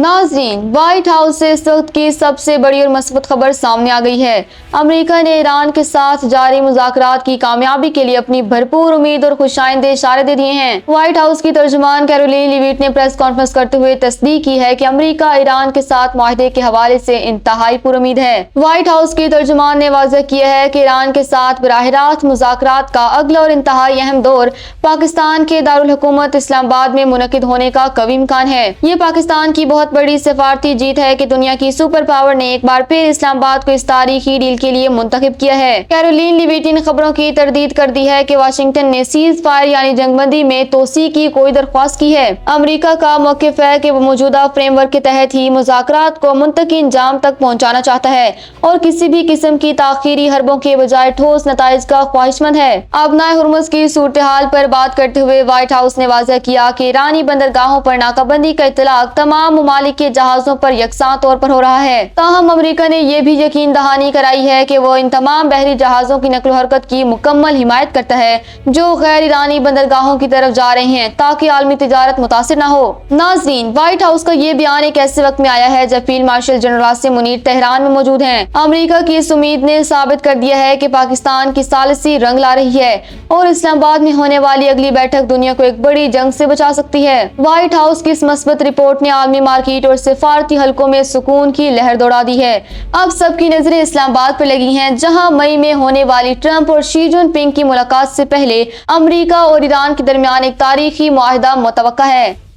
नाज़रीन, white house से इस वक्त की सबसे बड़ी और मस्बूत खबर सामने आ गई है। अमेरिका ने ईरान के साथ जारी मुज़ाकरात की कामयाबी के लिए अपनी भरपूर उम्मीद और खुशाइंदे इशारे दे दिए हैं। व्हाइट हाउस की तर्जुमान कैरोलिन लीविट ने प्रेस कॉन्फ्रेंस करते हुए तस्दीक की है कि अमेरिका ईरान के साथ मुआहदे के हवाले से इंतहाई पुरुमीद है। व्हाइट हाउस की तर्जुमान ने वाज़ह किया है कि ईरान के साथ बराह रास्त मुज़ाकरात का अगला और इंतहाई अहम दौर पाकिस्तान के दारुल हुकूमत इस्लामाबाद में मुनक़िद होने का कवी इम्कान है। ये पाकिस्तान की बहुत बड़ी सफारती जीत है कि दुनिया की सुपर पावर ने एक बार फिर इस्लामाबाद को इस तारीखी डील के लिए मुंतखब किया है। कैरोलिन लीविट इन खबरों की तरदीद कर दी है कि वाशिंगटन ने सीज फायर यानी जंगबंदी में तोसी की कोई दरख्वास्त की है। अमेरिका का मौक़िफ़ है कि वो मौजूदा फ्रेमवर्क के तहत ही मुज़ाकरात को मुंतकी इंजाम तक पहुँचाना चाहता है और किसी भी किस्म की ताख़ीरी हरबों के बजाय ठोस नताइज का ख्वाहिशमंद है। अबनाए हुर्मुज़ की सूरत हाल पर बात करते हुए व्हाइट हाउस ने वाज़ह किया कि ईरानी बंदरगाहों पर नाकाबंदी का इतलाक तमाम ममालिक के जहाजों पर यकसा तौर पर हो रहा है। ताहम अमेरिका ने यह भी यकीन दहानी कराई है कि वो इन तमाम बहरी जहाजों की नकलो हरकत की मुकम्मल हिमायत करता है जो गैर ईरानी बंदरगाहों की तरफ जा रहे हैं ताकि आलमी तिजारत मुतासिर न हो। नाज़रीन, व्हाइट हाउस का ये बयान एक ऐसे वक्त में आया है जब field marshal general Asim Munir Tehran में मौजूद हैं। अमेरिका की इस उम्मीद ने साबित कर दिया है कि पाकिस्तान की सालिसी रंग ला रही है और इस्लामाबाद में होने वाली अगली बैठक दुनिया को एक बड़ी जंग से बचा सकती है। व्हाइट हाउस की इस मस्बत रिपोर्ट ने आलमी मार्केट और सिफारती हलकों में सुकून की लहर दौड़ा दी है। अब सबकी नजरें इस्लामाबाद पर लगी हैं, जहां मई में होने वाली ट्रंप और शी जिनपिंग की मुलाकात से पहले अमेरिका और ईरान के दरमियान एक तारीखी मुआहदा मुतवक्का है।